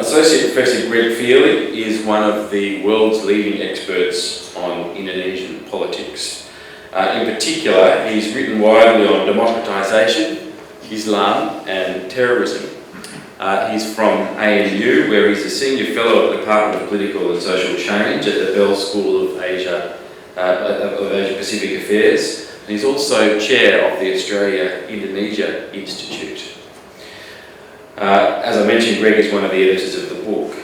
Associate Professor Greg Feely is one of the world's leading experts on Indonesian politics. In particular, he's written widely on democratisation, Islam and terrorism. He's from ANU, where he's a Senior Fellow at the Department of Political and Social Change at the Bell School of Asia-Pacific Affairs. And he's also Chair of the Australia-Indonesia Institute. As I mentioned, Greg is one of the editors of the book.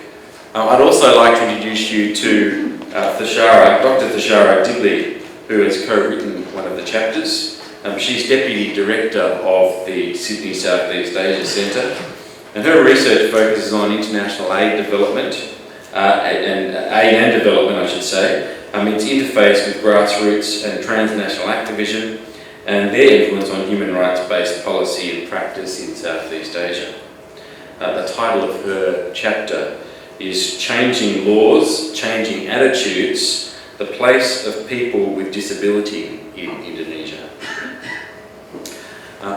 I'd also like to introduce you to Dr. Thashara Dibley, who has co-written one of the chapters. She's Deputy Director of the Sydney Southeast Asia Centre, and her research focuses on international aid development, and development, I should say, its interface with grassroots and transnational activism, and their influence on human rights-based policy and practice in Southeast Asia. The title of her chapter is Changing Laws, Changing Attitudes, the Place of People with Disability in Indonesia.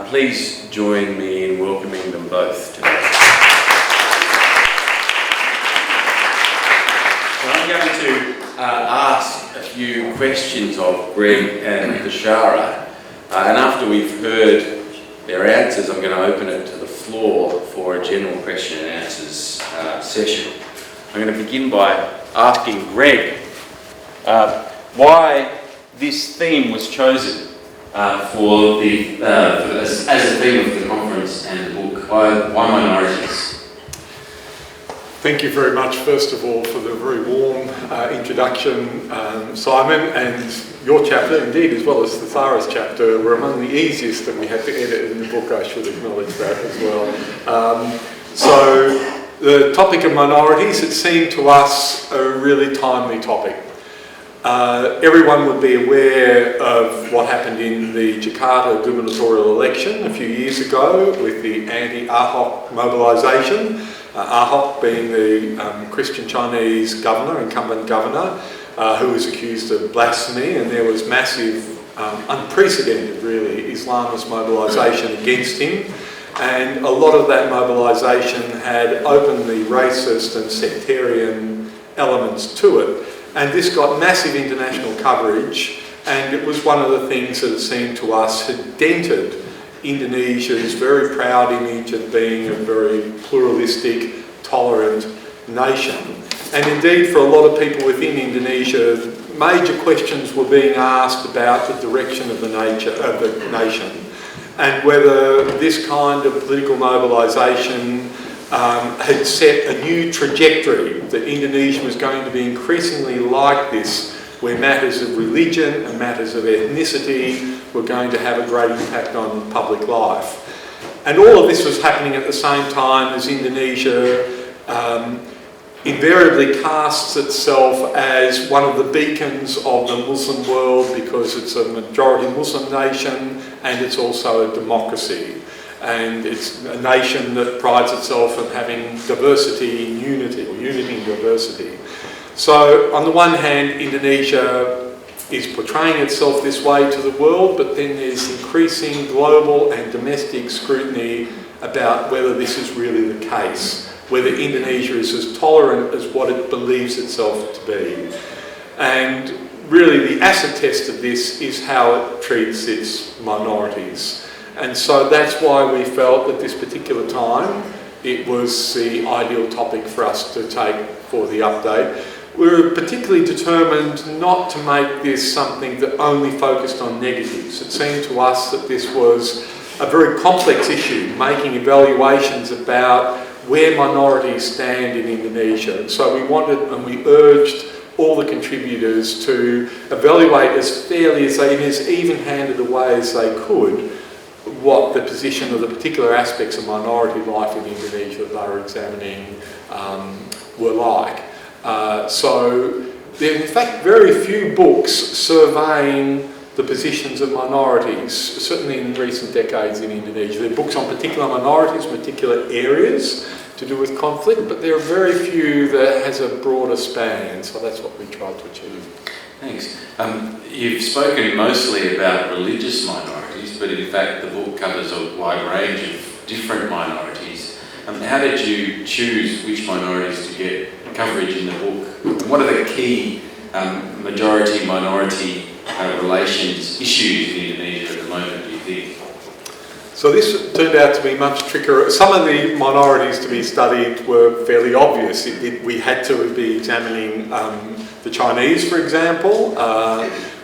Please join me in welcoming them both today. So I'm going to ask a few questions of Greg and Thashara, and after we've heard their answers, I'm going to open it to the floor for a general question and answers session. I'm going to begin by asking Greg why this theme was chosen as a theme of the conference and the book. Why minorities? Thank you very much, first of all, for the very warm introduction, Simon, and your chapter, indeed, as well as Thashara's chapter, were among the easiest that we had to edit in the book. I should acknowledge that as well. So the topic of minorities, it seemed to us a really timely topic. Everyone would be aware of what happened in the Jakarta gubernatorial election a few years ago with the anti-Ahok mobilisation. Ahok being the Christian Chinese incumbent governor, who was accused of blasphemy, and there was massive, unprecedented really, Islamist mobilisation against him. And a lot of that mobilisation had openly racist and sectarian elements to it. And this got massive international coverage, and it was one of the things that it seemed to us had dented Indonesia's very proud image of being a very pluralistic, tolerant nation. And indeed, for a lot of people within Indonesia, major questions were being asked about the direction of the nation, and whether this kind of political mobilisation had set a new trajectory, that Indonesia was going to be increasingly like this, where matters of religion and matters of ethnicity were going to have a great impact on public life. And all of this was happening at the same time as Indonesia invariably casts itself as one of the beacons of the Muslim world, because it's a majority Muslim nation and it's also a democracy. And it's a nation that prides itself on having diversity in unity, or unity in diversity. So on the one hand, Indonesia is portraying itself this way to the world, but then there's increasing global and domestic scrutiny about whether this is really the case, whether Indonesia is as tolerant as what it believes itself to be. And really the acid test of this is how it treats its minorities. And so that's why we felt at this particular time it was the ideal topic for us to take for the update. We were particularly determined not to make this something that only focused on negatives. It seemed to us that this was a very complex issue, making evaluations about where minorities stand in Indonesia. And so we wanted, and we urged all the contributors to evaluate as fairly as they, in as even-handed a way as they could, what the position of the particular aspects of minority life in Indonesia that they were examining were like. So there are in fact very few books surveying the positions of minorities, certainly in recent decades in Indonesia. There are books on particular minorities, particular areas to do with conflict, but there are very few that has a broader span, so that's what we tried to achieve. Thanks. You've spoken mostly about religious minorities, but in fact the book covers a wide range of different minorities. How did you choose which minorities to get coverage in the book? And what are the key majority-minority relations issues in Indonesia at the moment, do you think? So this turned out to be much trickier. Some of the minorities to be studied were fairly obvious. We had to be examining the Chinese, for example.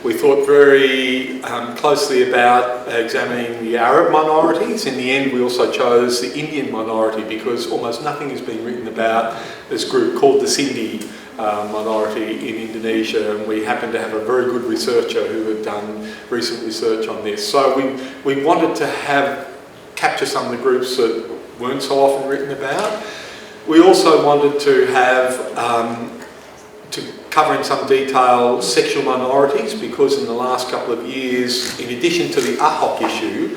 We thought very closely about examining the Arab minorities. In the end, we also chose the Indian minority because almost nothing has been written about this group called the Sindhi minority in Indonesia, and we happen to have a very good researcher who had done recent research on this. So we wanted to capture some of the groups that weren't so often written about. We also wanted to have to cover in some detail sexual minorities, because in the last couple of years, in addition to the AHOC issue,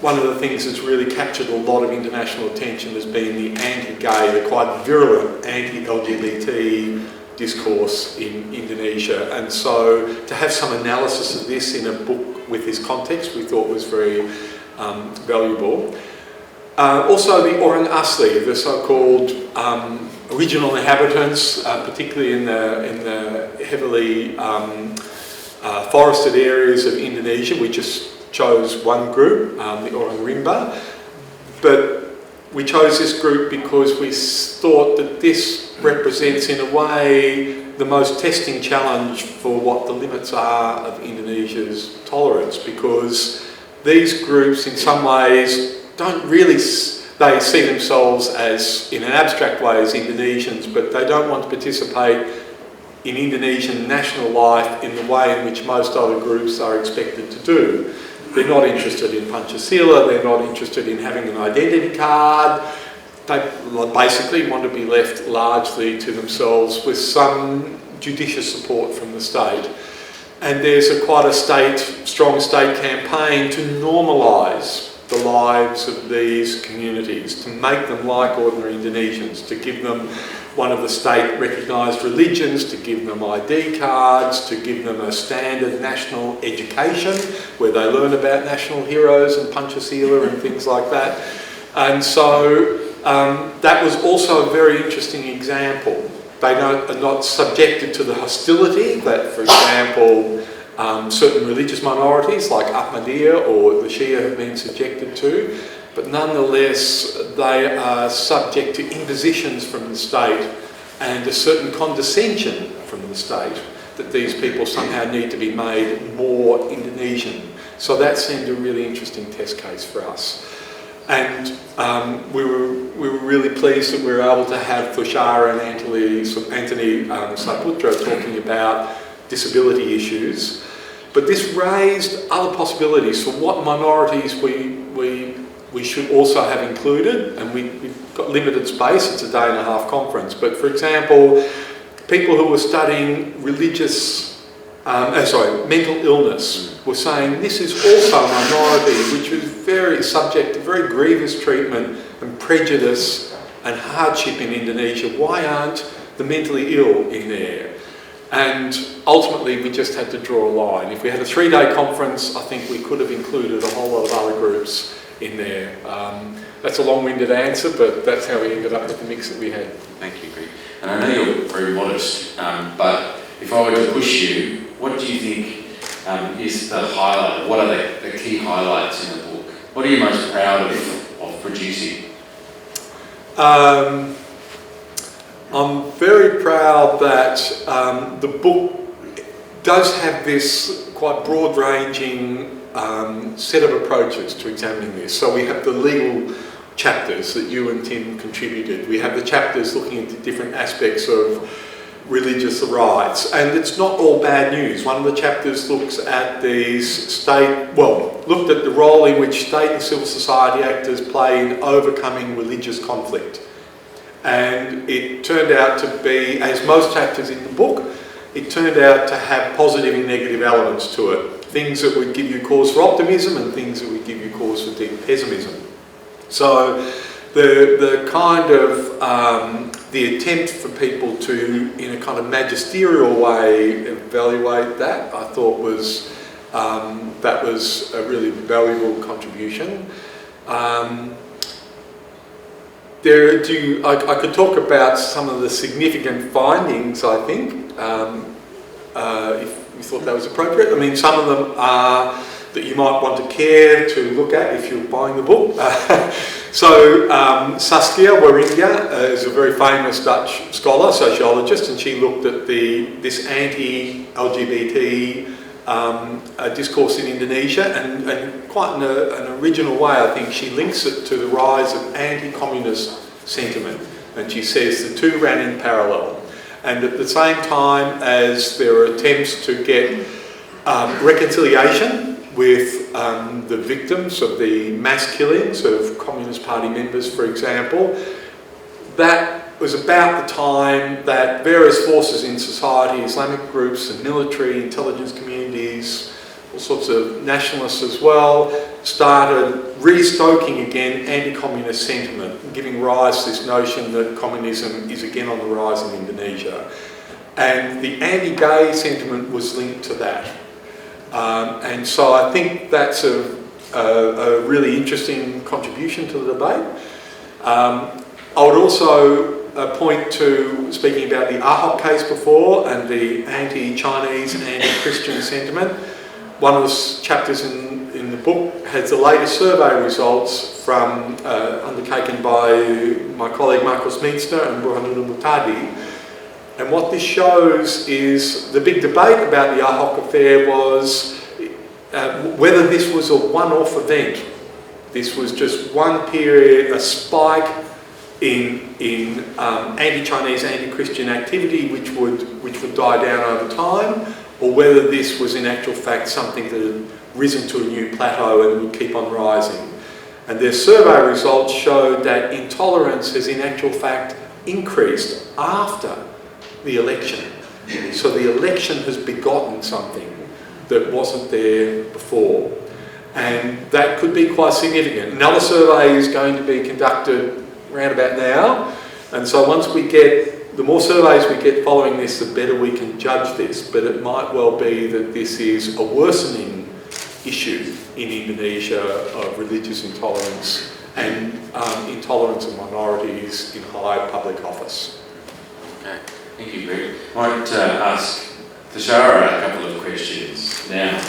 one of the things that's really captured a lot of international attention has been the anti-gay, the quite virulent anti-LGBT discourse in Indonesia. And so to have some analysis of this in a book with this context we thought was very valuable. Also the Orang Asli, the so-called original inhabitants, particularly in the heavily forested areas of Indonesia. We just chose one group, the Orang Rimba, but we chose this group because we thought that this represents in a way the most testing challenge for what the limits are of Indonesia's tolerance, because these groups in some ways don't really, they see themselves as, in an abstract way, as Indonesians, but they don't want to participate in Indonesian national life in the way in which most other groups are expected to do. They're not interested in Pancasila, they're not interested in having an identity card. They basically want to be left largely to themselves with some judicious support from the state. And there's quite a strong state campaign to normalise the lives of these communities, to make them like ordinary Indonesians, to give them one of the state recognised religions, to give them ID cards, to give them a standard national education where they learn about national heroes and Pancasila and things like that. And so that was also a very interesting example. They are not subjected to the hostility that, for example, certain religious minorities like Ahmadiyya or the Shia have been subjected to, but nonetheless they are subject to impositions from the state and a certain condescension from the state that these people somehow need to be made more Indonesian. So that seemed a really interesting test case for us. And we were really pleased that we were able to have Thushara and Anthony Saputra talking about disability issues. But this raised other possibilities for what minorities we should also have included, and we've got limited space, it's a day-and-a-half conference. But for example, people who were studying mental illness were saying this is also a minority which was very subject to very grievous treatment and prejudice and hardship in Indonesia. Why aren't the mentally ill in there? And ultimately we just had to draw a line. If we had a 3-day conference, I think we could have included a whole lot of other groups in there. That's a long-winded answer, but that's how we ended up with the mix that we had. Thank you, Greg. And I know you're very modest, but if I were to push you, what do you think is the highlight? What are the key highlights in the book? What are you most proud of producing? I'm very proud that the book does have this quite broad-ranging set of approaches to examining this. So we have the legal chapters that you and Tim contributed. We have the chapters looking into different aspects of religious rights, and it's not all bad news. One of the chapters looks at looked at the role in which state and civil society actors play in overcoming religious conflict. And it turned out to be, as most chapters in the book, it turned out to have positive and negative elements to it. Things that would give you cause for optimism and things that would give you cause for deep pessimism. So the kind of, the attempt for people to, in a kind of magisterial way, evaluate that, I thought was, that was a really valuable contribution. I could talk about some of the significant findings, I think, if you thought that was appropriate. I mean, some of them are that you might want to care to look at if you're buying the book. So Saskia Waringa is a very famous Dutch scholar, sociologist, and she looked at this anti-LGBT discourse in Indonesia, and quite in an original way, I think. She links it to the rise of anti-communist sentiment, and she says the two ran in parallel. And at the same time as there are attempts to get reconciliation with the victims of the mass killings of Communist Party members, for example, that was about the time that various forces in society, Islamic groups and military, intelligence communities, all sorts of nationalists as well, started restoking again anti-communist sentiment, giving rise to this notion that communism is again on the rise in Indonesia. And the anti-gay sentiment was linked to that. And so I think that's a really interesting contribution to the debate. I would also point to, speaking about the Ahok case before and the anti-Chinese and anti-Christian sentiment, one of the chapters in the book has the latest survey results from undertaken by my colleague Marcos Metzner and Burhanuddin Muhtadi. And what this shows is the big debate about the Ahok affair was whether this was a one-off event. This was just one period, a spike in anti-Chinese, anti-Christian activity which would die down over time, or whether this was in actual fact something that had risen to a new plateau and would keep on rising. And their survey results showed that intolerance has in actual fact increased after the election. So the election has begotten something that wasn't there before. And that could be quite significant. Another survey is going to be conducted around about now. And so once we get, the more surveys we get following this, the better we can judge this. But it might well be that this is a worsening issue in Indonesia of religious intolerance and intolerance of minorities in high public office. Okay. Thank you, Greg. I might ask Tashara a couple of questions now.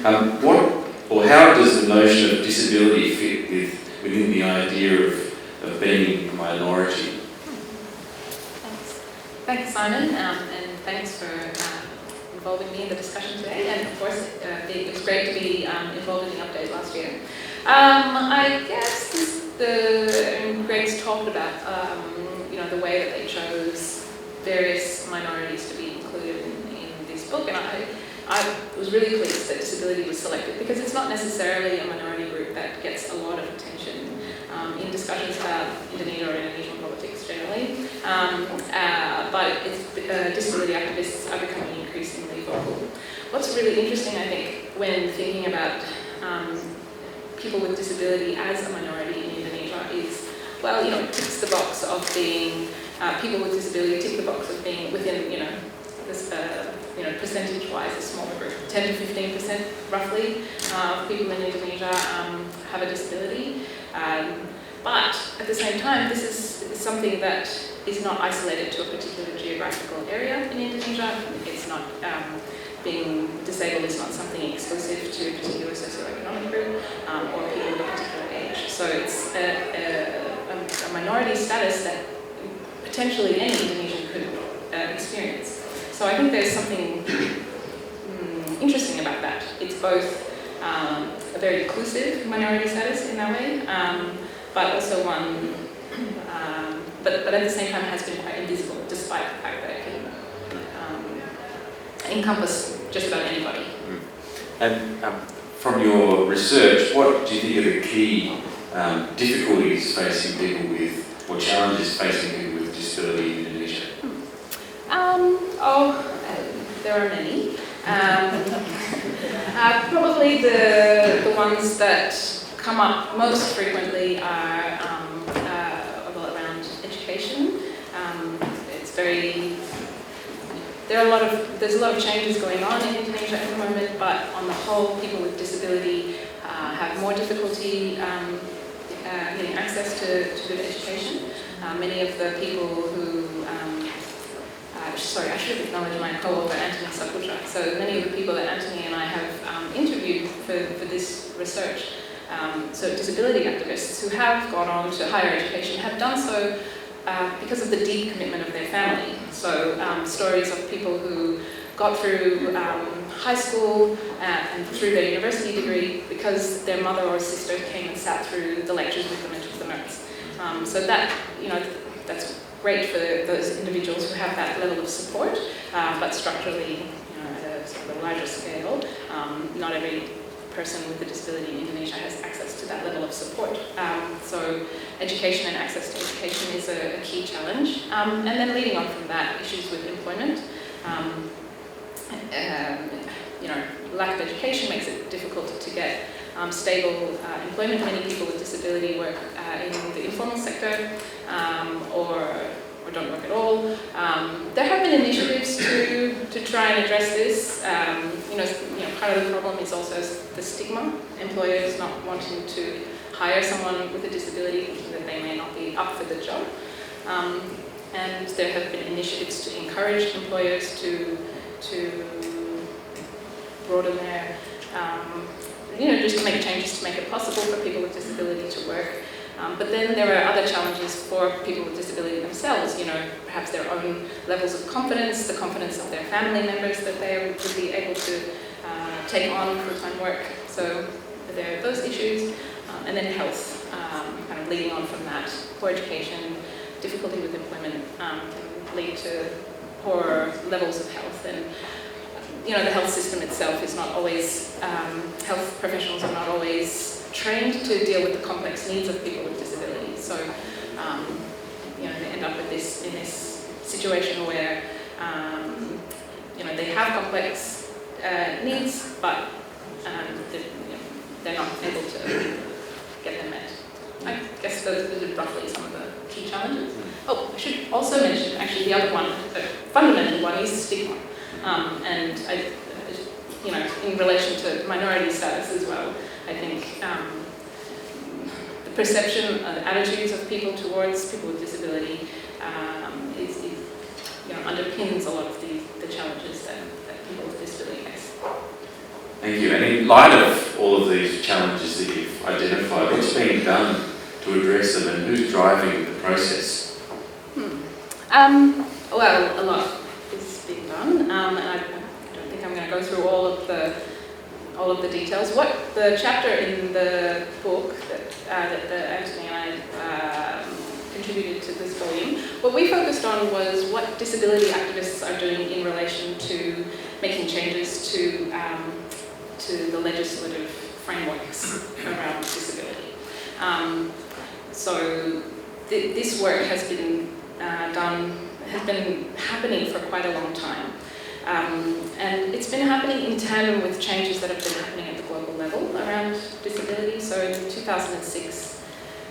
How does the notion of disability fit within the idea of being a minority? Thanks, Simon, and thanks for involving me in the discussion today. And of course, it was great to be involved in the update last year. I guess Greg's talked about the way that they chose various minorities to be included in this book, and I was really pleased that disability was selected, because it's not necessarily a minority group that gets a lot of attention in discussions about Indonesia or Indonesian politics generally, but disability activists are becoming increasingly vocal. What's really interesting, I think, when thinking about people with disability as a minority in Indonesia is, well, it ticks the box of being people with disability, tick the box of being within, this, percentage-wise, a smaller group. 10 to 15% roughly of people in Indonesia have a disability. But at the same time, this is something that is not isolated to a particular geographical area in Indonesia. It's not, being disabled is not something exclusive to a particular socioeconomic group or people of a particular age. So it's a minority status that potentially any Indonesian could experience. So I think there's something interesting about that. It's both a very inclusive minority status in that way, but also one, but at the same time has been quite invisible, despite the fact that it can encompass just about anybody. And from your research, what do you think are the key difficulties facing people with, or challenges facing people with disability in Indonesia? There are many. Probably the ones that come up most frequently are around education. There's a lot of changes going on in Indonesia at the moment, but on the whole, people with disability have more difficulty getting access to good education. Many of the people who, sorry, I should have acknowledged my co-author Anthony Saputra. So many of the people that Anthony and I have interviewed for this research, so disability activists who have gone on to higher education, have done so because of the deep commitment of their family. So stories of people who got through high school and through their university degree because their mother or sister came and sat through the lectures with them and took the notes. So that, that's great for those individuals who have that level of support, but structurally, at a sort of a larger scale, not every person with a disability in Indonesia has access to that level of support. So education and access to education is a key challenge. And then leading on from that, issues with employment. Lack of education makes it difficult to get stable employment. Many people with disability work in the informal sector or don't work at all. There have been initiatives to try and address this. Part of the problem is also the stigma. Employers not wanting to hire someone with a disability, thinking that they may not be up for the job. And there have been initiatives to encourage employers to broaden their, just to make changes to make it possible for people with disability to work. But then there are other challenges for people with disability themselves, perhaps their own levels of confidence, the confidence of their family members that they would be able to take on full-time work. So there are those issues. And then health, kind of leading on from that. Poor education, difficulty with employment can lead to poor levels of health. And the health system itself is not always, health professionals are not always trained to deal with the complex needs of people with disabilities. So, they end up with this situation where, they have complex needs, but they're not able to get them met. I guess those are roughly some of the key challenges. Oh, I should also mention, actually, the other one, the fundamental one, is stigma. And in relation to minority status as well, I think the perception, the attitudes of people towards people with disability underpins a lot of the challenges that people with disability face. Thank you. And in light of all of these challenges that you've identified, what's being done to address them, and who's driving the process? Well, a lot is being done, and I don't think I'm going to go through all of the details. What the chapter in the book that Anthony and I contributed to this volume, what we focused on was what disability activists are doing in relation to making changes to the legislative frameworks around disability. So this work has been has been happening for quite a long time. And it's been happening in tandem with changes that have been happening at the global level around disability. So in 2006,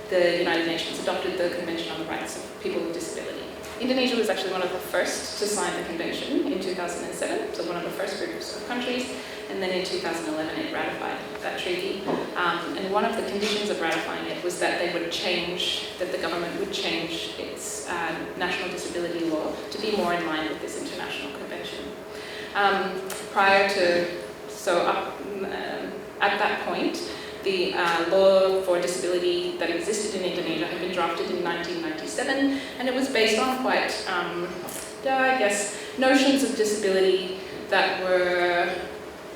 the United Nations adopted the Convention on the Rights of People with Disability. Indonesia was actually one of the first to sign the convention in 2007, so one of the first groups of countries, and then in 2011 it ratified that treaty. And one of the conditions of ratifying it was that the government would change its national disability law to be more in line with this international convention. At that point, the law for disability that existed in Indonesia had been drafted in 1997, and it was based on quite, notions of disability that were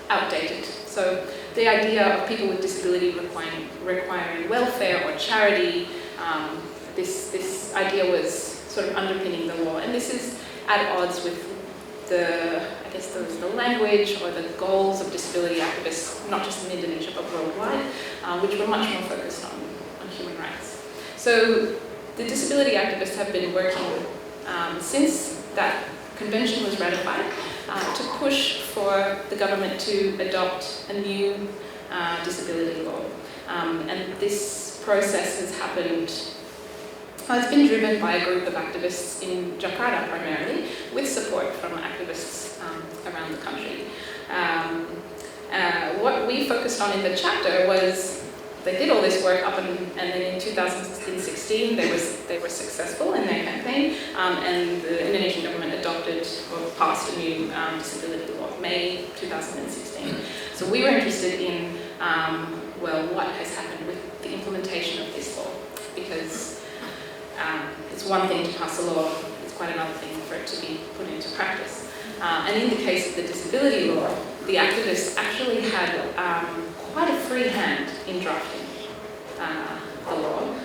outdated. So the idea of people with disability requiring welfare or charity, this idea was sort of underpinning the law, and this is at odds with the language or the goals of disability activists, not just in Indonesia but worldwide, which were much more focused on human rights. So the disability activists have been working since that convention was ratified to push for the government to adopt a new disability law. And this process has happened. It's been driven by a group of activists in Jakarta primarily, with support from activists around the country. What we focused on in the chapter was they did all this work up and then in 2016 they were successful in their campaign, and the Indonesian government adopted or passed a new disability law, May 2016. So we were interested in, well, what has happened with the implementation of this law, because it's one thing to pass a law, it's quite another thing for it to be put into practice. And in the case of the disability law, the activists actually had quite a free hand in drafting the law.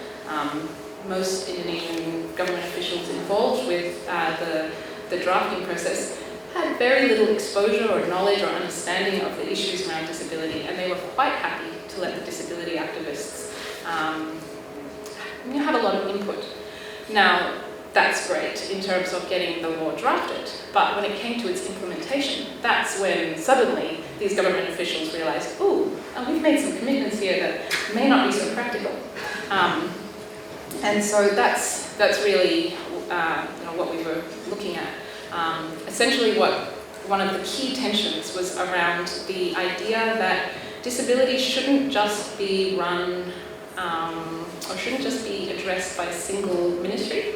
Most Indonesian government officials involved with the drafting process had very little exposure or knowledge or understanding of the issues around disability, and they were quite happy to let the disability activists have a lot of input. Now, that's great in terms of getting the law drafted, but when it came to its implementation, that's when suddenly these government officials realised, ooh, we've made some commitments here that may not be so practical. And so that's really what we were looking at. Essentially one of the key tensions was around the idea that disability shouldn't just be run or shouldn't just be addressed by a single ministry.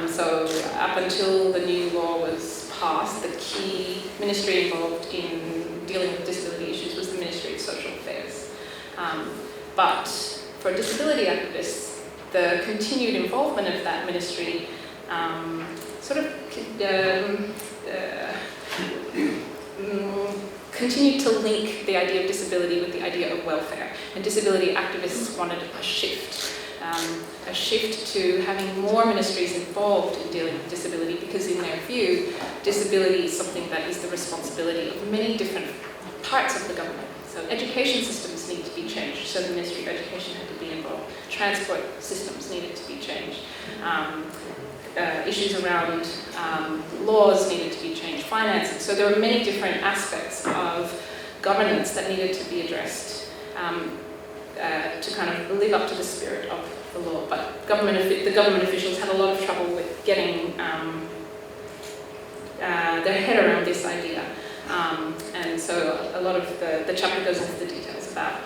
So up until the new law was passed, the key ministry involved in dealing with disability issues was the Ministry of Social Affairs. But for disability activists, the continued involvement of that ministry continued to link the idea of disability with the idea of welfare. And disability activists wanted a shift to having more ministries involved in dealing with disability, because in their view, disability is something that is the responsibility of many different parts of the government. So education systems need to be changed, so the Ministry of Education had to be involved. Transport systems needed to be changed. Issues around laws needed to be changed, financing. So there were many different aspects of governance that needed to be addressed to kind of live up to the spirit of the law. But the government officials had a lot of trouble with getting their head around this idea. And so a lot of the chapter goes into the details about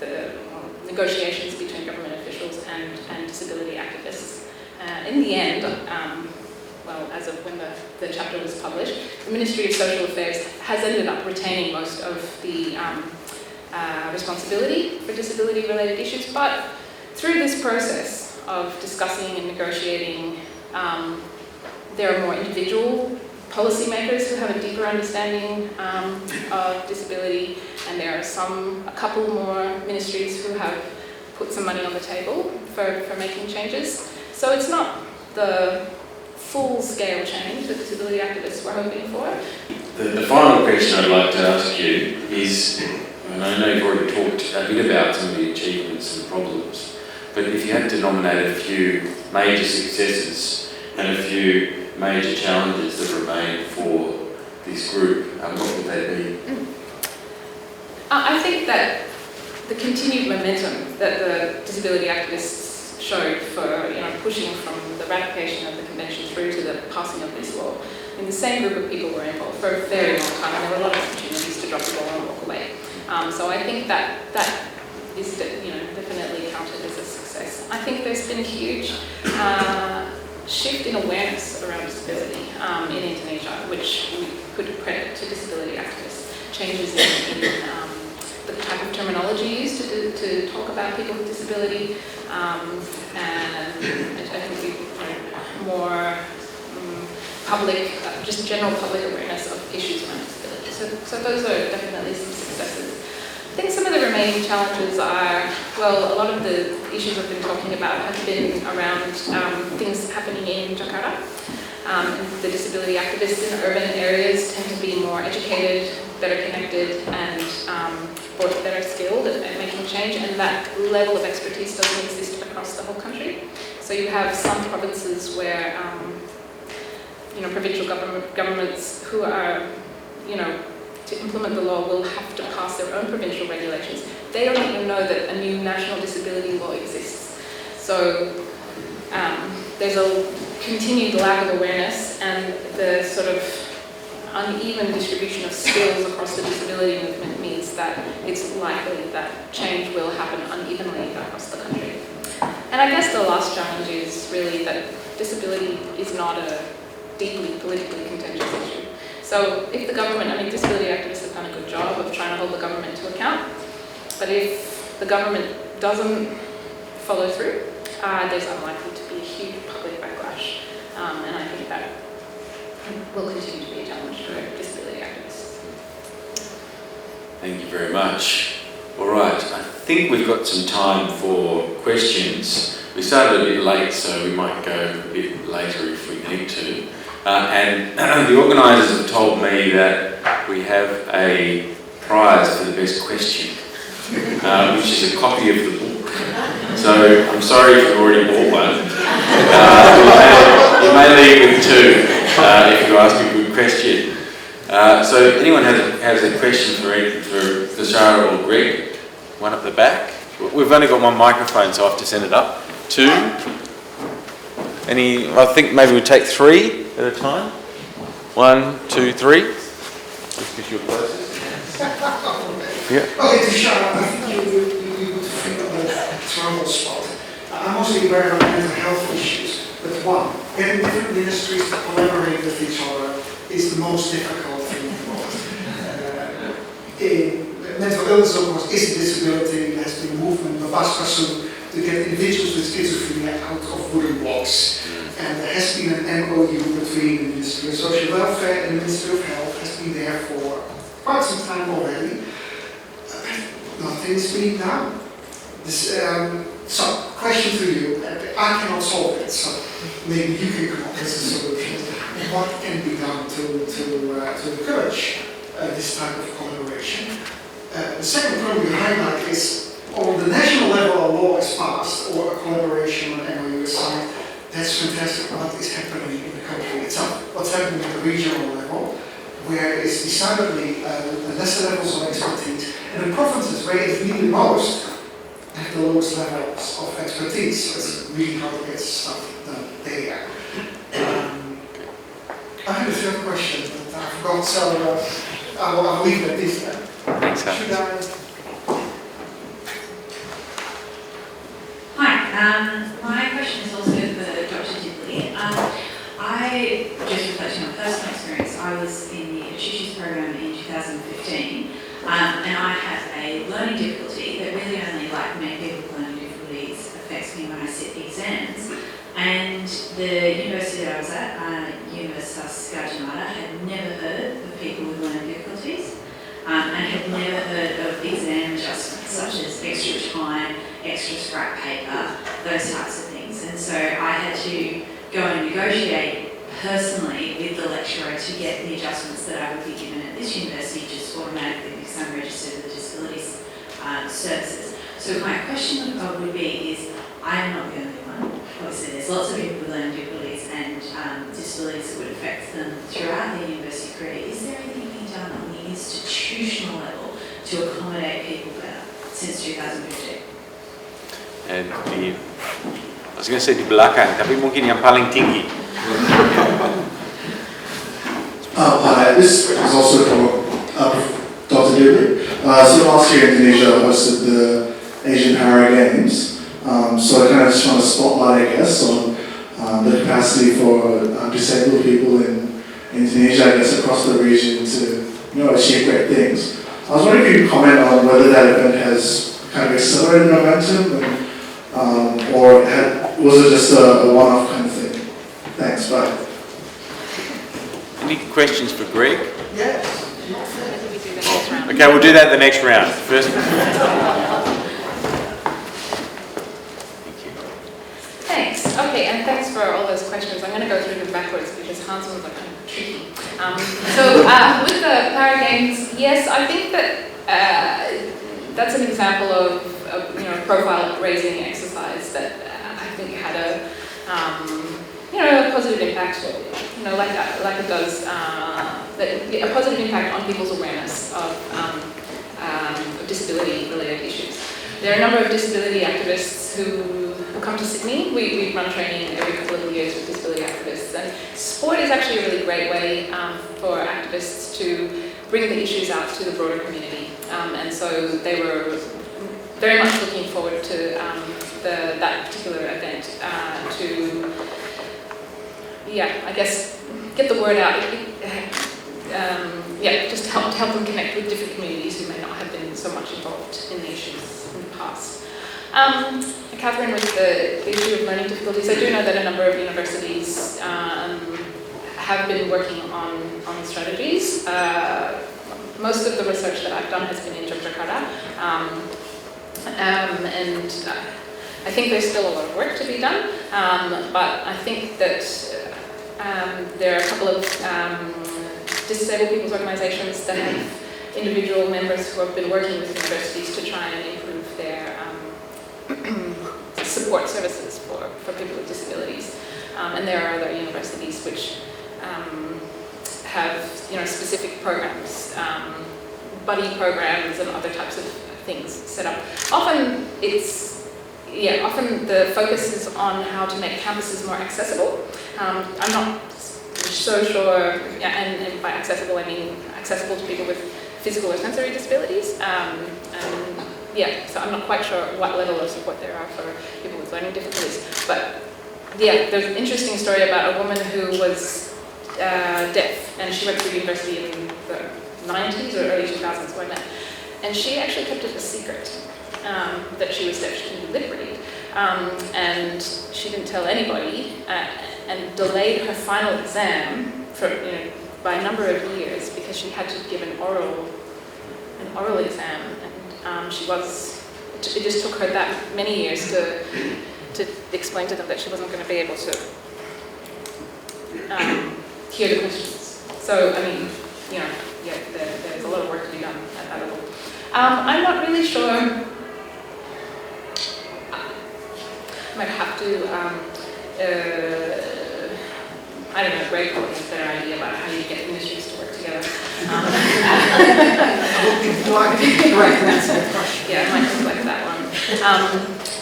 the negotiations between government officials and disability activists. In the end, as of when the chapter was published, the Ministry of Social Affairs has ended up retaining most of the responsibility for disability-related issues, but through this process of discussing and negotiating, there are more individual policymakers who have a deeper understanding of disability, and there are a couple more ministries who have put some money on the table for making changes. So it's not the full-scale change that disability activists were hoping for. The final question I'd like to ask you is, and I know you've already talked a bit about some of the achievements and problems, but if you had to nominate a few major successes and a few major challenges that remain for this group, what would they be? I think that the continued momentum that the disability activists showed for pushing from the ratification of the Convention through to the passing of this law, and the same group of people were involved for a very long time, and there were a lot of opportunities to drop the ball and walk away. So I think that is definitely counted as a success. I think there's been a huge shift in awareness around disability in Indonesia, which we could credit to disability activists. Changes in the type of terminology used to talk about people with disability, and I think more public, just general public awareness of issues around disability. So those are definitely some successes. I think some of the remaining challenges are, a lot of the issues I've been talking about have been around things happening in Jakarta. The disability activists in urban areas tend to be more educated, better connected, and better skilled at making change, and that level of expertise doesn't exist across the whole country. So you have some provinces where provincial governments who are, to implement the law will have to pass their own provincial regulations. They don't even know that a new national disability law exists. So there's a continued lack of awareness, and the sort of uneven distribution of skills across the disability movement means that it's likely that change will happen unevenly across the country. And I guess the last challenge is really that disability is not a deeply politically contentious issue. So if the government, disability activists have done a good job of trying to hold the government to account, but if the government doesn't follow through, there's unlikely to be a huge public backlash. And I think that will continue to be a challenge for disability activists. Thank you very much. All right, I think we've got some time for questions. We started a bit late, so we might go a bit later if we need to. And the organisers have told me that we have a prize for the best question, which is a copy of the book. So I'm sorry if you've already bought one. You may leave with two if you ask a good question. So anyone has a question for Sarah or Greg? One at the back. We've only got one microphone, so I have to send it up. Two. I think maybe we'll take three at a time. 1, 2, 3. Because you're closest. Yeah. Okay, to Sarah, I think you would think of a trouble spot. I'm mostly aware of mental health issues, but one, getting different ministries to collaborate with each other is the most difficult thing in the world. Mental illness, of course, is a disability. There has been a movement of Bascasu to get individuals with schizophrenia out of wooden blocks. And there has been an MOU between the Ministry of Social Welfare and the Ministry of Health, has been there for quite some time already. Nothing is being done. So, question to you, I cannot solve it, so maybe you can come up with a solution. What can be done to encourage this type of collaboration? The second problem you highlight is, on the national level, a law is passed, or a collaboration on MOU is signed. That's fantastic. What is happening in the country itself? What's happening at the regional level, where it's decidedly lesser levels of expertise, and the provinces where it's needed most have the lowest levels of expertise. So it's really hard to get stuff done there. I had a third question, but I forgot, so I'll leave it at this then. Thanks, Hi, my question is also for Dr. Dibley. I, just reflecting on personal experience, I was in the Contentious program in 2015, and I had a learning difficulty that really only, like many people with learning difficulties, affects me when I sit exams. And the university that I was at, Universitas Gadjah Mada, had never heard of people with learning difficulties. And had never heard of exam adjustments such as extra time, extra scrap paper, those types of things. And so I had to go and negotiate personally with the lecturer to get the adjustments that I would be given at this university just automatically because I'm registered with the disabilities services. So my question would be is, I'm not the only one. Obviously there's lots of people with learning difficulties and disabilities that would affect them throughout their university career. Is there anything being done on the institutional level to accommodate people better since 2015? And I was going to say di belakang, tapi mungkin yang paling tinggi. Hi, this is also for Dr. Dibley. So last year Indonesia hosted the Asian Para Games. So I kind of just want to spotlight, I guess, on the capacity for disabled people in Indonesia, I guess, across the region to achieve great things. I was wondering if you could comment on whether that event has kind of accelerated momentum, or was it just a one-off kind of thing? Thanks, bye. Any questions for Greg? Yes. Okay, we'll do that in the next round. First. Thanks. Okay, and thanks for all those questions. I'm going to go through them backwards because Hans was kind of tricky. With the Para Games, yes, I think that that's an example of profile raising exercise that I think had a positive impact. Like it does, a positive impact on people's awareness of disability-related issues. There are a number of disability activists who who come to Sydney. We run training every couple of years with disability activists, and sport is actually a really great way for activists to bring the issues out to the broader community. And so they were very much looking forward to that particular event to, I guess, get the word out. Just to help them connect with different communities who may not have been so much involved in the issues in the past. Catherine, with the issue of learning difficulties, I do know that a number of universities have been working on strategies. Most of the research that I've done has been in Yogyakarta, and I think there's still a lot of work to be done, but I think that there are a couple of disabled people's organisations that have individual members who have been working with universities to try and improve their support services for people with disabilities. And there are other universities which have specific programs, buddy programs and other types of things set up. Often the focus is on how to make campuses more accessible. I'm not so sure, and by accessible I mean accessible to people with physical or sensory disabilities. So I'm not quite sure what level of support there are for people with learning difficulties. But there's an interesting story about a woman who was deaf, and she went to university in the 90s or early 2000s when I met. And she actually kept it a secret that she was deaf. She didn't lip read, and she didn't tell anybody, and delayed her final exam for by a number of years because she had to give an oral exam, and it just took her that many years to explain to them that she wasn't going to be able to hear the questions. So I mean, there's a lot of work to be done at that level. I'm not really sure. I might have to. I don't know, Greg probably has a better idea about how you get industries to work together. I might reflect that one.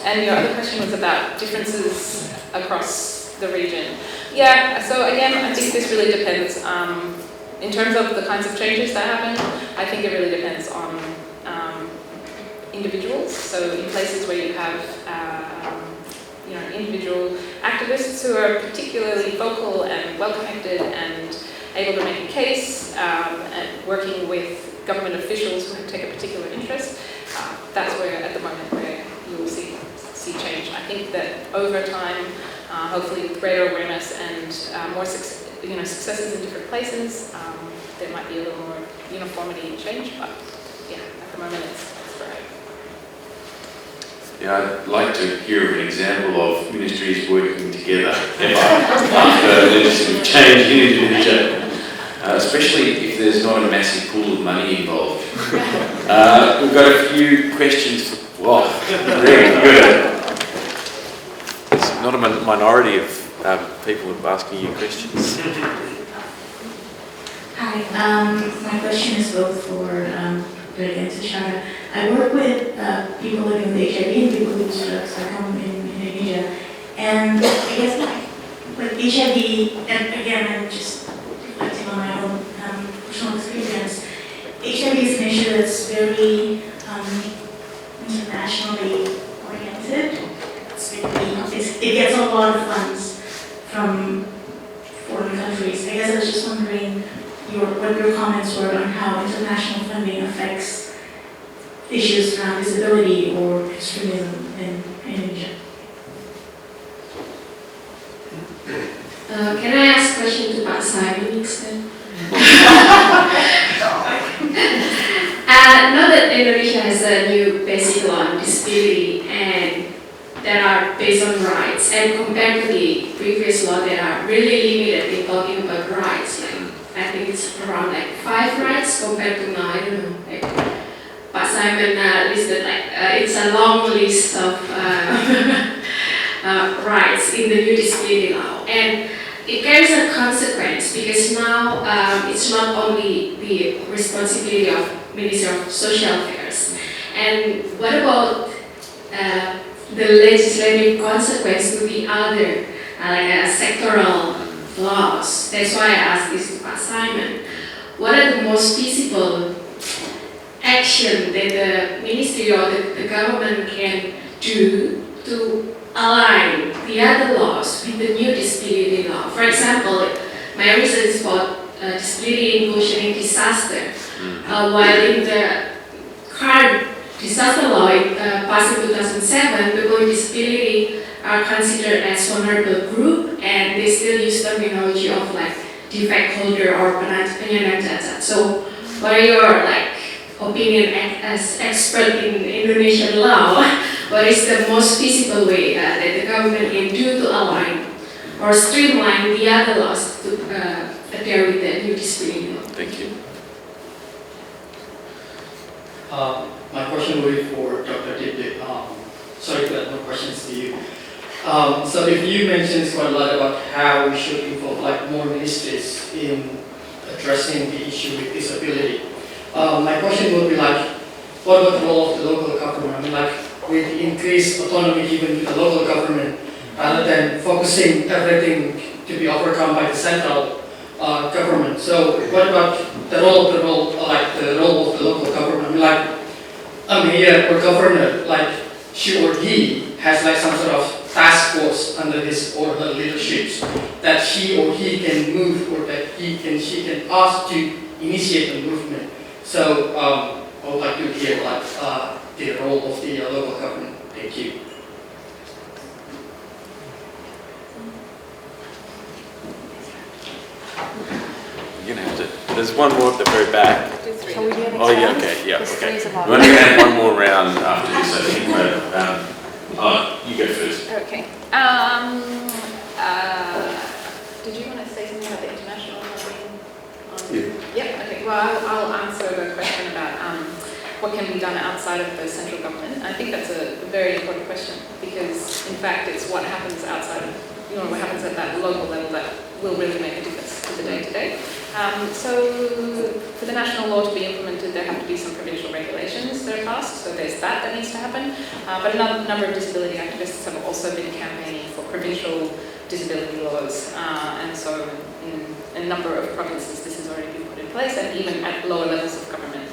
And your other question was about differences across the region. So again, I think this really depends. In terms of the kinds of changes that happen, I think it really depends on individuals. So in places where you have individual activists who are particularly vocal and well-connected and able to make a case, and working with government officials who take a particular interest, that's where, at the moment, where you will see change. I think that over time, hopefully with greater awareness and more successes in different places, there might be a little more uniformity in change, but at the moment it's sporadic. I'd like to hear of an example of ministries working together after legislative change in Indonesia, especially if there's not a massive pool of money involved. We've got a few questions. Very good. It's not a minority of people asking you questions. Hi, my question is both for Greg and Tushara. I work with people living with HIV and people with sarcoma in Indonesia, and I guess with HIV, and again I'm just reflecting on my own personal experience, HIV is an issue that's very internationally oriented. It gets a lot of funds from foreign countries. I guess I was just wondering what your comments were on how international funding affects issues around disability or extremism in Indonesia. Can I ask a question to Pak Simon instead? Now that Indonesia has a new basic law on disability and that are based on rights, and compared to the previous law that are really limited in talking about rights, I think it's around 5 rights compared to now, I don't know. Pak Simon listed it's a long list of rights in the new disability law, and it carries a consequence because now it's not only the responsibility of Ministry of Social Affairs. And what about the legislative consequence to the other, like sectoral laws. That's why I asked this assignment. What are the most feasible action that the ministry or the government can do to align the other laws with the new disability law? For example, my research is about disability inclusion in disaster. While in the current disaster law passed in 2007, people with disability are considered as vulnerable group, and they still use terminology of like defect holder or penyandang cacat. So, what are your opinion as expert in Indonesian law? What is the most feasible way that the government can do to align or streamline the other laws to adhere with the new disability law? Thank you. My question will be for Dr. Dipdip. Sorry to add more questions to you. So if you mentioned quite a lot about how we should involve more ministries in addressing the issue with disability, my question would be what about the role of the local government? I mean, with increased autonomy given to the local government, rather than focusing everything to be overcome by the central government. So what about the role of the local government? I mean, a mayor or governor, she or he has some sort of task force under his or her leadership that she or he can move, or that she can ask to initiate a movement. So I would like to hear the role of the local government. Thank you. You're going to have to. There's one more at the very back. Shall we do it? Oh yeah, okay, yeah, okay. We're going to have one more round after this, I think. You go first. Okay. Did you want to say something about the international lobbying? Yeah. Okay. Well, I'll answer the question about what can be done outside of the central government. I think that's a very important question, because in fact it's what happens outside of, what happens at that local level that will really make a difference to the day-to-day. So for the national law to be implemented, there have to be some provincial regulations that are passed, so there's that needs to happen. But a number of disability activists have also been campaigning for provincial disability laws, and so in a number of provinces this has already been put in place, and even at lower levels of government,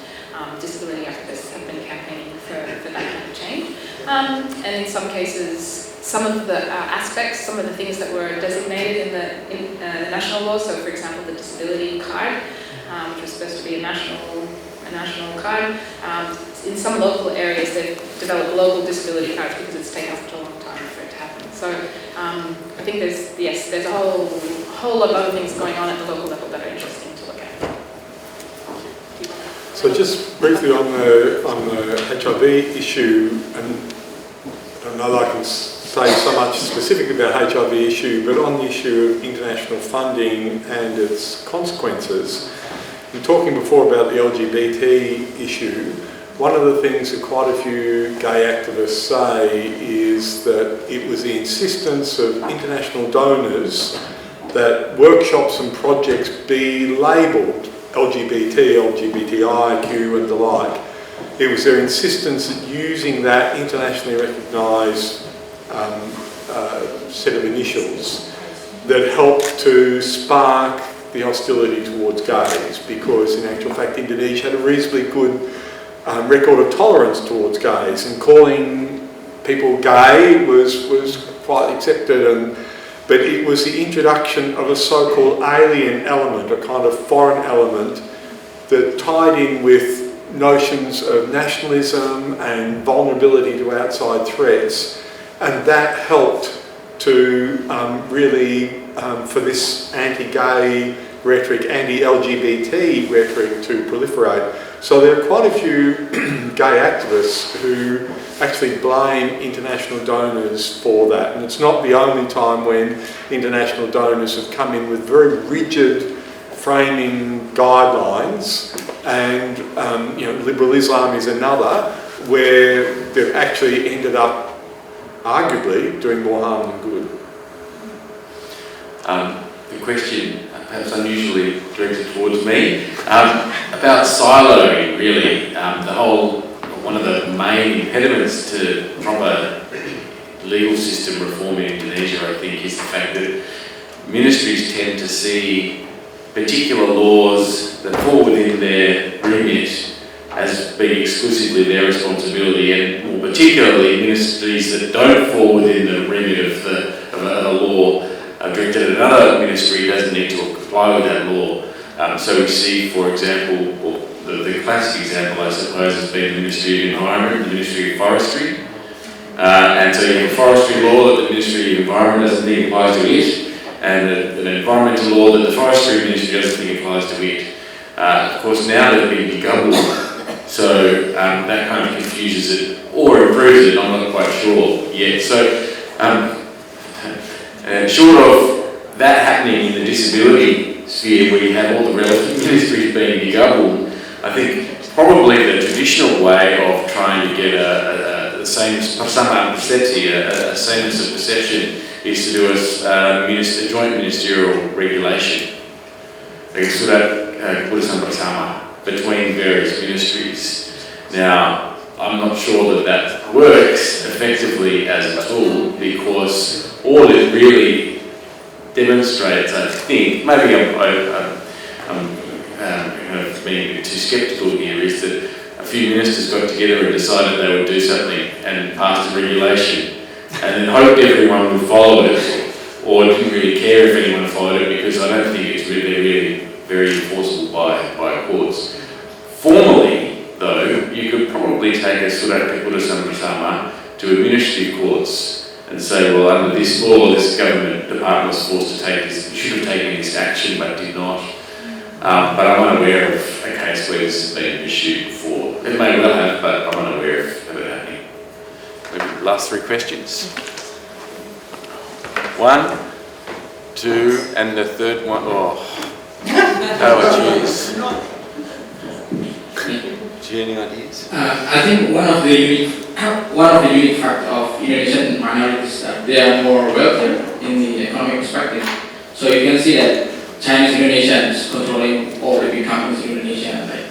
disability activists have been campaigning for that kind of change. And in some cases, some of the aspects, some of the things that were designated in the national law, so for example the disability card, which was supposed to be a national card, in some local areas they've developed local disability cards because it's taken such a long time for it to happen. So I think there's a whole lot of other things going on at the local level that are interesting to look at. So just briefly on the HIV issue, and I don't know that I can say so much specifically about HIV issue, but on the issue of international funding and its consequences, in talking before about the LGBT issue, one of the things that quite a few gay activists say is that it was the insistence of international donors that workshops and projects be labelled LGBT, LGBTIQ and the like. It was their insistence that using that internationally recognised set of initials that helped to spark the hostility towards gays, because in actual fact Indonesia had a reasonably good record of tolerance towards gays, and calling people gay was quite accepted, but it was the introduction of a so-called alien element, a kind of foreign element that tied in with notions of nationalism and vulnerability to outside threats, and that helped to really, for this anti-gay rhetoric, anti-LGBT rhetoric to proliferate. So there are quite a few gay activists who actually blame international donors for that, and it's not the only time when international donors have come in with very rigid framing guidelines, and liberal Islam is another, where they've actually ended up arguably doing more harm than good. The question, perhaps unusually directed towards me, about siloing, really. One of the main impediments to proper legal system reform in Indonesia, I think, is the fact that ministries tend to see particular laws that fall within their remit as being exclusively their responsibility, and more particularly ministries that don't fall within the remit of a law directed at another ministry doesn't need to comply with that law. So we see, for example, the classic example, I suppose, has been the Ministry of Environment, the Ministry of Forestry. And so you have a forestry law that the Ministry of Environment doesn't think applies to it, and an environmental law that the Forestry Ministry doesn't think applies to it. Of course, now they've been decoupled, so that kind of confuses it, or improves it, I'm not quite sure yet. So, short of that happening in the disability sphere, where you have all the relevant ministries being decoupled, I think probably the traditional way of trying to get a sameness of perception is to do a joint ministerial regulation. Between various ministries. Now, I'm not sure that that works effectively as a tool, because all it really demonstrates, I think, maybe I'm kind of being a bit too sceptical here, is that a few ministers got together and decided they would do something and passed a regulation, and then hoped everyone would follow it, or didn't really care if anyone followed it, because I don't think it's really very enforceable by courts. Formally, though, you could probably take a surat keputusan bersama to administrative courts and say, well, under this law, this government department was forced to take this, should have taken this action but did not. But I'm unaware of a case where this has been issued before. It may well have, but I'm unaware of it happening. Maybe last three questions. 1, 2, and the third one. Oh, jeez. Do you have any ideas? I think one of the unique facts of Indonesian minorities is that they are more wealthier in the economic perspective. So you can see that Chinese Indonesians controlling all the big companies in Indonesia, like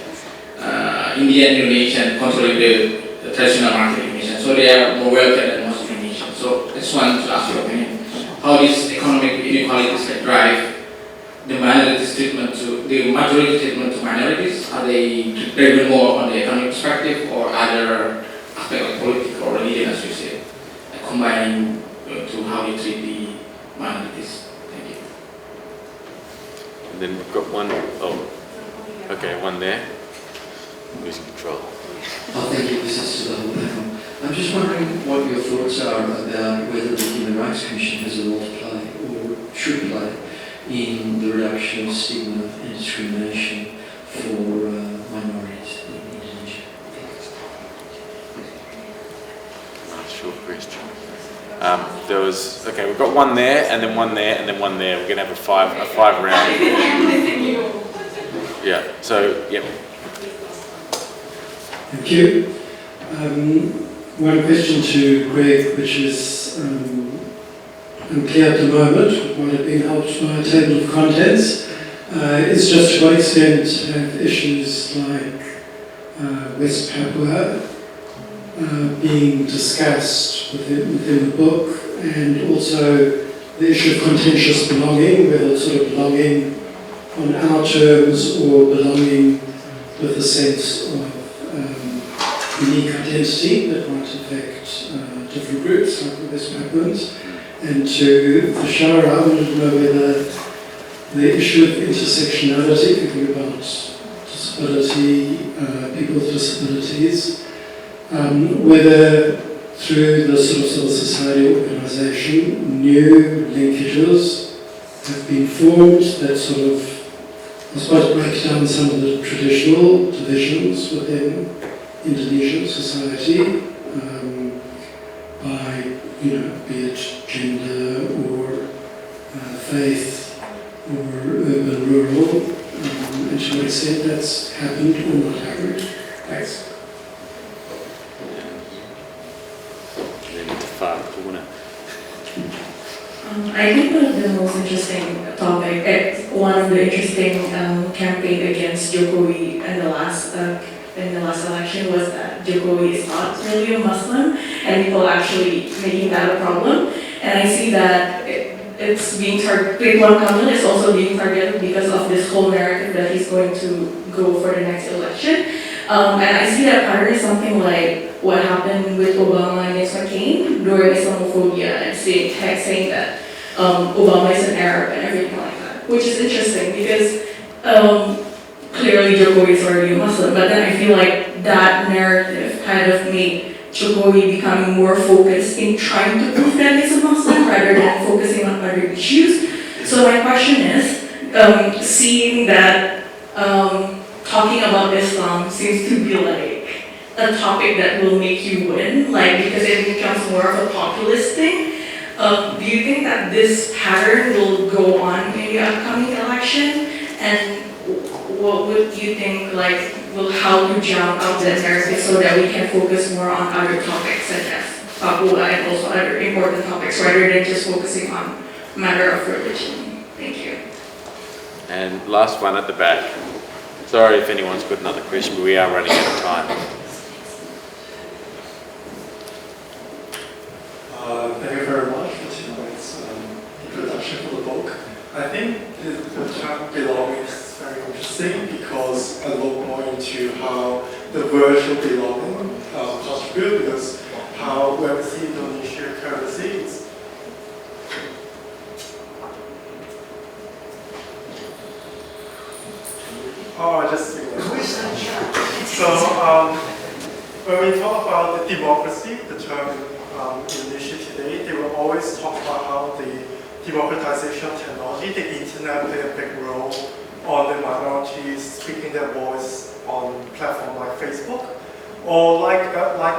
Indian Indonesian controlling the traditional market in Indonesia. So they are more wealthier than most Indonesians. So I just want to ask your opinion. How these economic inequalities can drive the minorities treatment to the majority treatment to minorities? Are they driven more on the economic perspective, or other aspect like political or religion, as you say, combining to how you treat the minorities? Thank you. And then we've got one. Oh, okay, one there. Losing control. Oh, thank you. This is to the whole panel. I'm just wondering what your thoughts are about whether the Human Rights Commission has a role to play, or should play, in the reduction of stigma and discrimination for minorities in Indonesia. Nice short question. There was, okay, we've got one there, and then one there, and then one there. We're going to have a five round. Yeah, so, yeah. Thank you. One question to Greg, which is unclear at the moment, but might have been helped by a table of contents, is just to what extent have issues like West Papua being discussed within the book, and also the issue of contentious belonging, whether it's sort of belonging on our terms or belonging with a sense of unique identity that might affect different groups like the West Papuans. And to the Shara, I wanted to know whether the issue of intersectionality, thinking about disability, people with disabilities, whether through the sort of civil society organisation, new linkages have been formed that sort of, I suppose, break down some of the traditional divisions within Indonesian society by, be it gender or faith or urban, rural, and to what extent that's happened or not happened. Thanks. I think one of the most interesting one of the interesting campaign against Jokowi in the last election was that that Jokowi is not really a Muslim, and people actually making that a problem. And I see that it's being targeted, Ridwan Kamil is also being targeted because of this whole narrative that he's going to go for the next election. And I see that pattern is something like what happened with Obama against McCain during Islamophobia and saying that Obama is an Arab and everything like that, which is interesting because clearly Jokowi is already a Muslim, but then I feel like that narrative kind of made Jokowi becoming more focused in trying to prove that he's a Muslim rather than focusing on other issues. So my question is, seeing that talking about Islam seems to be like a topic that will make you win, like because it becomes more of a populist thing. Do you think that this pattern will go on in the upcoming election? And what would you think, like, will how to jump out that narrative so that we can focus more on other topics such as Papua and also other important topics rather than just focusing on matter of religion? Thank you. And last one at the back. Sorry if anyone's got another question, but we are running out of time. Thank you very much for tonight's introduction for the book. I think the term belonging is very interesting because I look more into how the virtual belonging contribute, because how when we see Indonesia currency, it's I just think that. So when we talk about the democracy, the term Indonesia today, they will always talk about how the democratization of technology, the internet play a big role on the minorities speaking their voice on platforms like Facebook, or like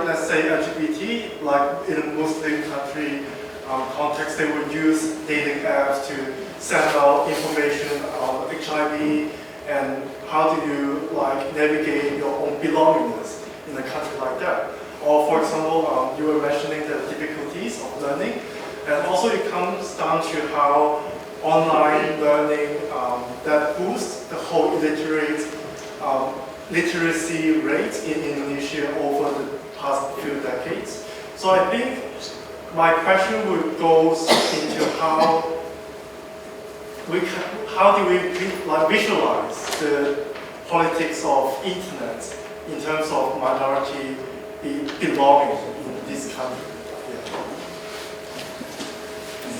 let's say LGBT, like in a Muslim country context, they would use dating apps to send out information on HIV and how do you like navigate your own belongingness in a country like that. Or for example, you were mentioning the difficulties of learning, and also it comes down to how online learning that boosts the whole literacy rate in Indonesia over the past few decades. So I think my question would go into how do we visualize the politics of internet in terms of minority belonging in this country. Yeah.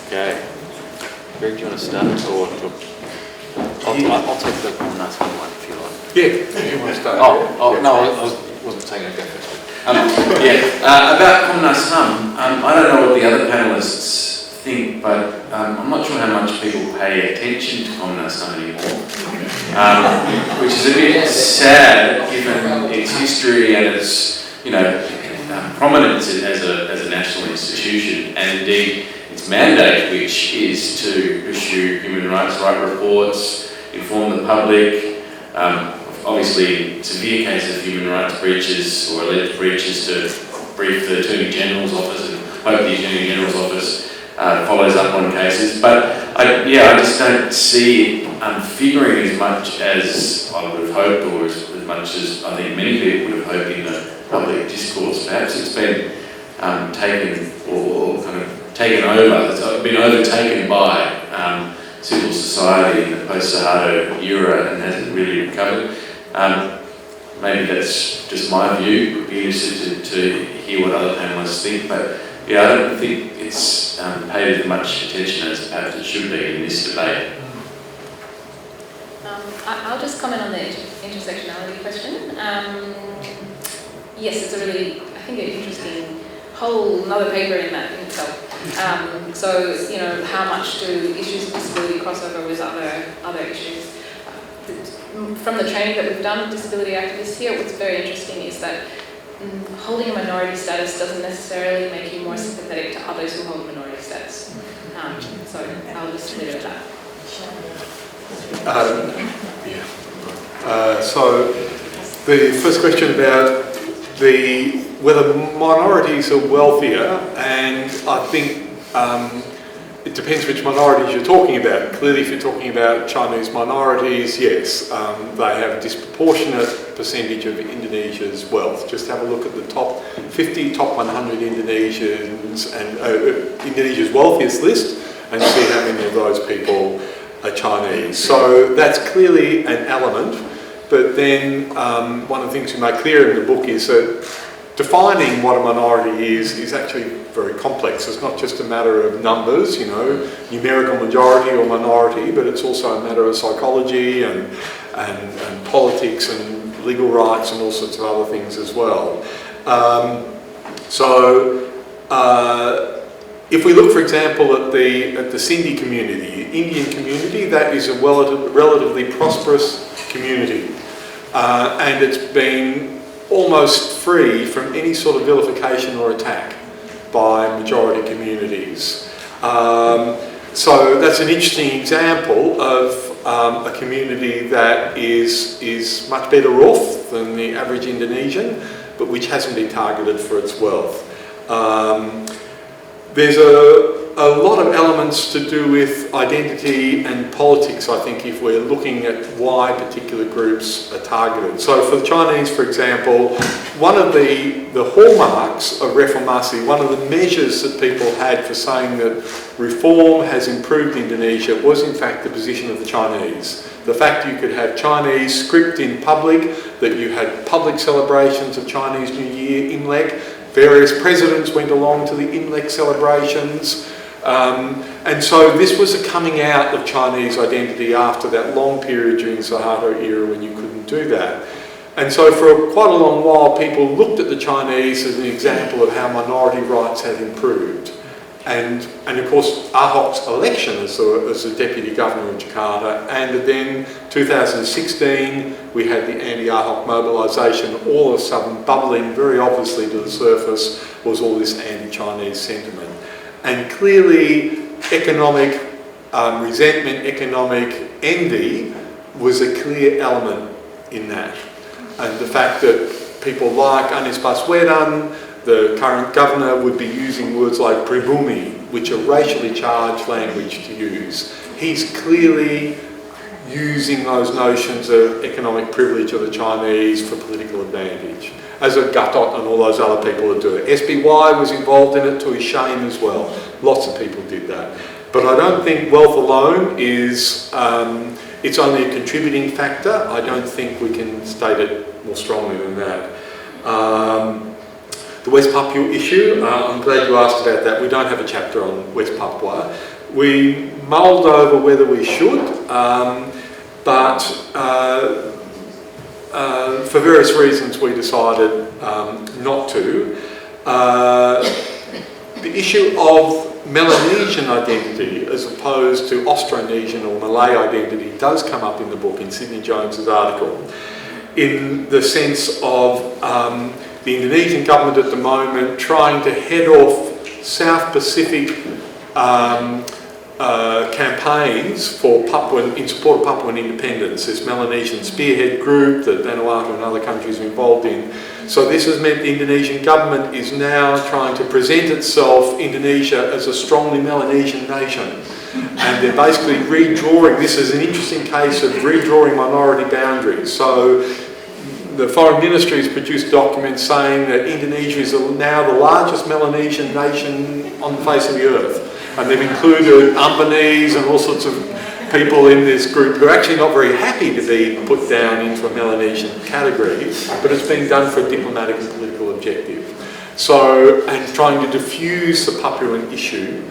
Okay. Greg, do you want to start? Or I'll take the nice one if you like. Yeah, you want to start? No, I wasn't saying I'd go first. About Komnas HAM, I don't know what the other panellists think, but I'm not sure how much people pay attention to Komnas HAM anymore, which is a bit sad given its history and its prominence as a national institution, and indeed its mandate, which is to issue human rights reports, inform the public, obviously severe cases of human rights breaches or alleged breaches to brief the Attorney General's office and hope the Attorney General's office follows up on cases. But I just don't see it figuring as much as I would have hoped, or as much as I think many people would have hoped in the public discourse. Perhaps it's been taken or kind of taken over, it's been overtaken by civil society in the post-Suharto era and hasn't really recovered. Maybe that's just my view. Would be interested to hear what other panellists think, but I don't think it's paid as much attention as perhaps it should be in this debate. I'll just comment on the intersectionality question. Yes, it's a really, I think, an interesting whole another paper in that in itself. So, how much do issues of disability cross over with other issues? From the training that we've done with disability activists here, what's very interesting is that holding a minority status doesn't necessarily make you more sympathetic to others who hold a minority status. So I'll just leave it at that. So the first question about whether minorities are wealthier, and I think it depends which minorities you're talking about. Clearly, if you're talking about Chinese minorities, yes, they have a disproportionate percentage of Indonesia's wealth. Just have a look at the top 50, top 100 Indonesians and Indonesia's wealthiest list, and see how many of those people are Chinese. So that's clearly an element. But then one of the things we make clear in the book is that defining what a minority is actually very complex. It's not just a matter of numbers, you know, numerical majority or minority, but it's also a matter of psychology and politics and legal rights and all sorts of other things as well. If we look, for example, at the Sindhi community, Indian community, that is a relatively prosperous community, and it's been almost free from any sort of vilification or attack by majority communities. So that's an interesting example of a community that is much better off than the average Indonesian, but which hasn't been targeted for its wealth. There's a lot of elements to do with identity and politics, I think, if we're looking at why particular groups are targeted. So for the Chinese, for example, one of the hallmarks of reformasi, one of the measures that people had for saying that reform has improved Indonesia was in fact the position of the Chinese. The fact you could have Chinese script in public, that you had public celebrations of Chinese New Year, Imlek, various presidents went along to the Imlek celebrations. And so this was a coming out of Chinese identity after that long period during the Suharto era when you couldn't do that. And so for quite a long while people looked at the Chinese as an example of how minority rights had improved. And of course Ahok's election as the Deputy Governor of Jakarta, and then 2016 we had the anti-Ahok mobilisation. All of a sudden bubbling very obviously to the surface was all this anti-Chinese sentiment. And clearly economic resentment, economic envy was a clear element in that. And the fact that people like Anies Baswedan, the current governor, would be using words like pribumi, which are racially charged language to use. He's clearly using those notions of economic privilege of the Chinese for political advantage, as a Gatot and all those other people that do it. SBY was involved in it to his shame as well. Lots of people did that. But I don't think wealth alone is, it's only a contributing factor. I don't think we can state it more strongly than that. The West Papua issue, I'm glad you asked about that. We don't have a chapter on West Papua. We mulled over whether we should, but for various reasons we decided not to. The issue of Melanesian identity as opposed to Austronesian or Malay identity does come up in the book, in Sidney Jones's article, in the sense of the Indonesian government at the moment trying to head off South Pacific campaigns for in support of Papuan independence. This Melanesian spearhead group that Vanuatu and other countries are involved in. So this has meant the Indonesian government is now trying to present itself, Indonesia, as a strongly Melanesian nation. And they're basically redrawing, this is an interesting case of redrawing minority boundaries. So the Foreign Ministry has produced documents saying that Indonesia is now the largest Melanesian nation on the face of the earth. And they've included Umbanese and all sorts of people in this group who are actually not very happy to be put down into a Melanesian category, but it's being done for a diplomatic and political objective. So, and trying to diffuse the Papuan issue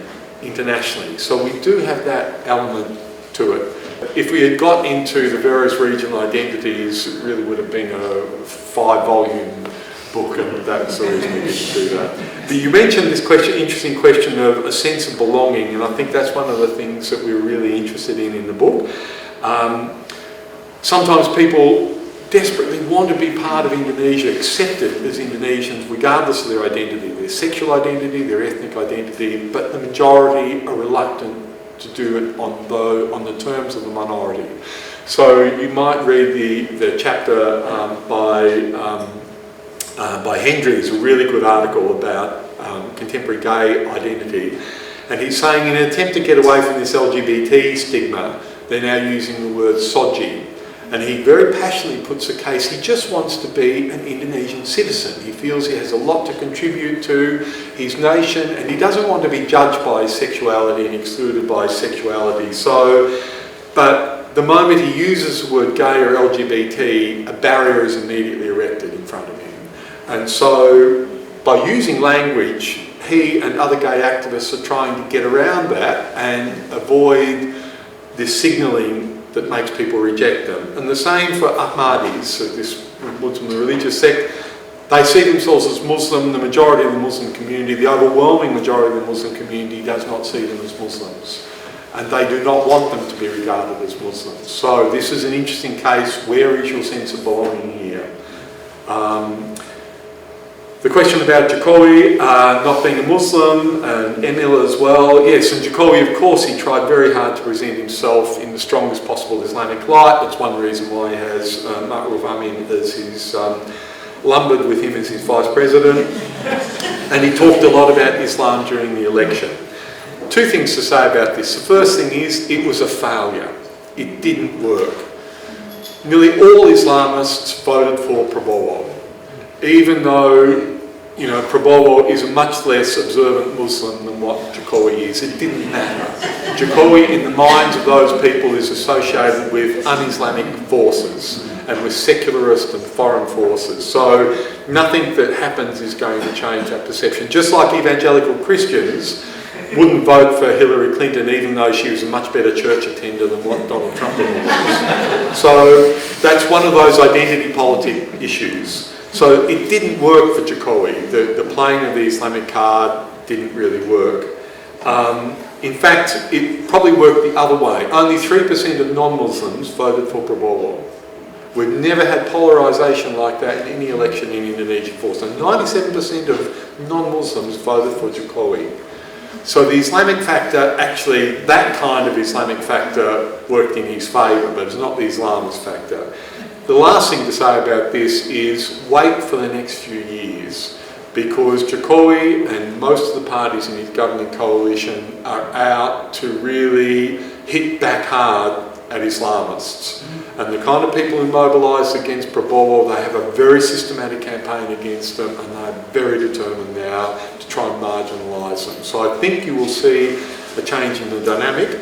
internationally. So we do have that element to it. If we had got into the various regional identities, it really would have been a 5-volume book, and that's the reason we didn't do that. But you mentioned this interesting question of a sense of belonging, and I think that's one of the things that we were really interested in the book. Sometimes people desperately want to be part of Indonesia, accepted as Indonesians, regardless of their identity, their sexual identity, their ethnic identity, but the majority are reluctant to do it on the terms of the minority. So you might read the chapter by Hendry. It's a really good article about contemporary gay identity. And he's saying in an attempt to get away from this LGBT stigma, they're now using the word soji. And he very passionately puts a case, he just wants to be an Indonesian citizen. He feels he has a lot to contribute to his nation, and he doesn't want to be judged by his sexuality and excluded by his sexuality. So, but the moment he uses the word gay or LGBT, a barrier is immediately erected in front of him. And so, by using language, he and other gay activists are trying to get around that and avoid this signalling that makes people reject them. And the same for Ahmadis, so this Muslim religious sect. They see themselves as Muslim. The majority of the Muslim community, the overwhelming majority of the Muslim community, does not see them as Muslims. And they do not want them to be regarded as Muslims. So this is an interesting case. Where is your sense of belonging here? The question about Jokowi not being a Muslim, and Emil as well. Yes, and Jokowi, of course, he tried very hard to present himself in the strongest possible Islamic light. That's one reason why he has Ma'ruf Amin as his, lumbered with him as his vice president. And he talked a lot about Islam during the election. Two things to say about this. The first thing is, it was a failure. It didn't work. Nearly all Islamists voted for Prabowo, even though, you know, Prabowo is a much less observant Muslim than what Jokowi is. It didn't matter. Jokowi, in the minds of those people, is associated with un-Islamic forces and with secularist and foreign forces. So nothing that happens is going to change that perception. Just like evangelical Christians wouldn't vote for Hillary Clinton even though she was a much better church attender than what Donald Trump was. So that's one of those identity politic issues. So it didn't work for Jokowi. The playing of the Islamic card didn't really work. In fact, it probably worked the other way. Only 3% of non-Muslims voted for Prabowo. We've never had polarisation like that in any election in Indonesia before. So 97% of non-Muslims voted for Jokowi. So the Islamic factor, actually, that kind of Islamic factor worked in his favour, but it's not the Islamist factor. The last thing to say about this is wait for the next few years, because Jokowi and most of the parties in his governing coalition are out to really hit back hard at Islamists. And the kind of people who mobilise against Prabowo, they have a very systematic campaign against them, and they're very determined now to try and marginalise them. So I think you will see a change in the dynamic.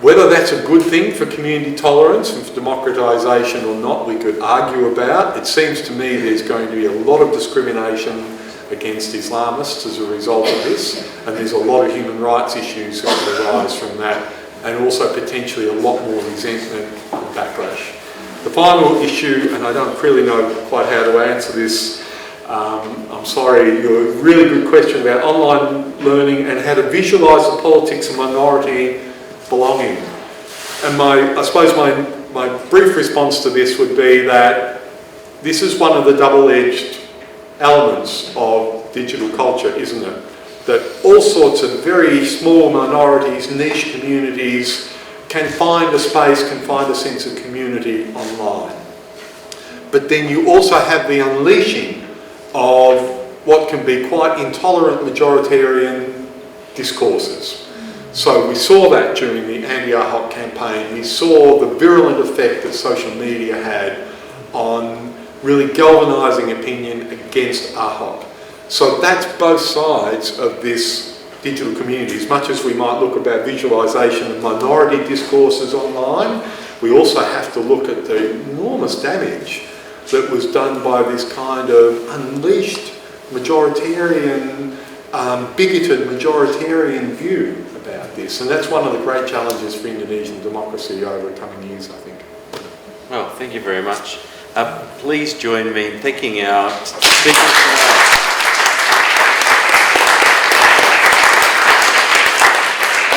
Whether that's a good thing for community tolerance and for democratisation or not, we could argue about. It seems to me there's going to be a lot of discrimination against Islamists as a result of this, and there's a lot of human rights issues that could arise from that, and also potentially a lot more resentment and backlash. The final issue, and I don't really know quite how to answer this, I'm sorry, you're a really good question about online learning and how to visualise the politics of minority belonging. And I suppose my brief response to this would be that this is one of the double-edged elements of digital culture, isn't it? That all sorts of very small minorities, niche communities can find a space, can find a sense of community online. But then you also have the unleashing of what can be quite intolerant majoritarian discourses. So we saw that during the anti-Ahok campaign. We saw the virulent effect that social media had on really galvanising opinion against Ahok. So that's both sides of this digital community. As much as we might look about visualisation of minority discourses online, we also have to look at the enormous damage that was done by this kind of unleashed majoritarian, bigoted majoritarian view about this. And that's one of the great challenges for Indonesian democracy over the coming years, I think. Well, thank you very much. Please join me in thanking our speakers tonight.